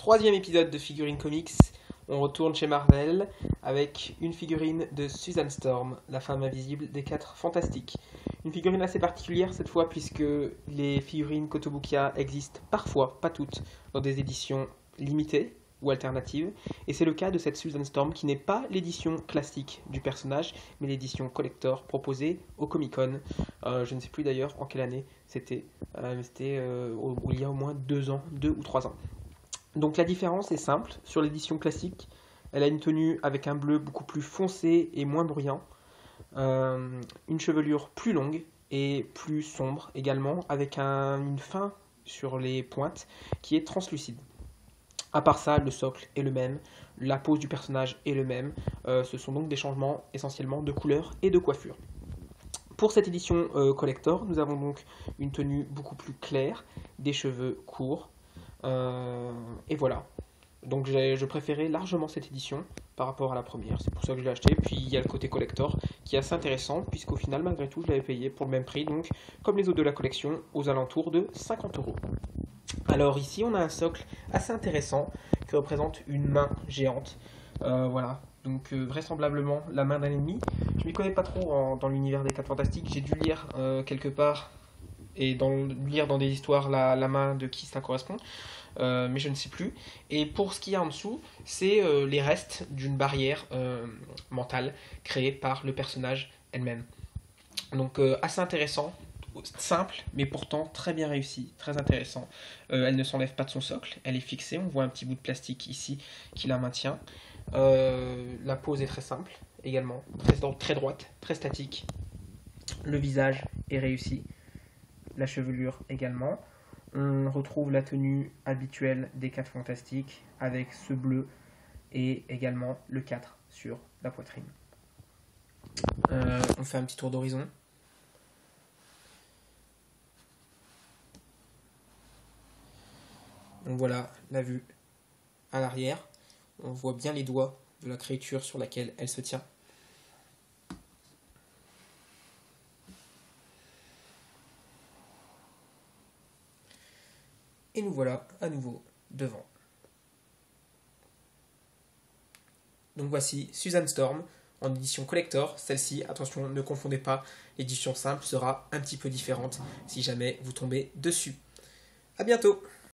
troisième épisode de Figurine Comics. On retourne chez Marvel avec une figurine de Susan Storm, la femme invisible des 4 Fantastiques. Une figurine assez particulière cette fois puisque les figurines Kotobukiya existent parfois, pas toutes, dans des éditions limitées ou alternatives. Et c'est le cas de cette Susan Storm qui n'est pas l'édition classique du personnage, mais l'édition collector proposée au Comic-Con. Je ne sais plus d'ailleurs en quelle année c'était, mais c'était il y a au moins 2 ans, 2 ou 3 ans. Donc la différence est simple, sur l'édition classique, elle a une tenue avec un bleu beaucoup plus foncé et moins bruyant, une chevelure plus longue et plus sombre également, avec une fin sur les pointes qui est translucide. À part ça, le socle est le même, la pose du personnage est le même, ce sont donc des changements essentiellement de couleur et de coiffure. Pour cette édition collector, nous avons donc une tenue beaucoup plus claire, des cheveux courts, et voilà. Donc je préférais largement cette édition par rapport à la première, c'est pour ça que je l'ai acheté. Puis il y a le côté collector qui est assez intéressant, puisqu'au final, malgré tout, je l'avais payé pour le même prix, donc comme les autres de la collection, aux alentours de 50 €. Alors ici, on a un socle assez intéressant qui représente une main géante. Voilà, donc vraisemblablement la main d'un ennemi. Je m'y connais pas trop dans l'univers des 4 Fantastiques, j'ai dû lire quelque part et lire dans des histoires la main de qui ça correspond, mais je ne sais plus. Et pour ce qu'il y a en dessous, c'est les restes d'une barrière mentale créée par le personnage elle-même. Donc assez intéressant, simple, mais pourtant très bien réussi, très intéressant. Elle ne s'enlève pas de son socle, elle est fixée, on voit un petit bout de plastique ici qui la maintient. La pose est très simple également, très droite, très statique. Le visage est réussi, la chevelure également. On retrouve la tenue habituelle des 4 Fantastiques avec ce bleu et également le 4 sur la poitrine. On fait un petit tour d'horizon. Donc voilà la vue à l'arrière. On voit bien les doigts de la créature sur laquelle elle se tient. Et nous voilà à nouveau devant. Donc voici Susan Storm en édition collector. Celle-ci, attention, ne confondez pas, l'édition simple sera un petit peu différente si jamais vous tombez dessus. A bientôt!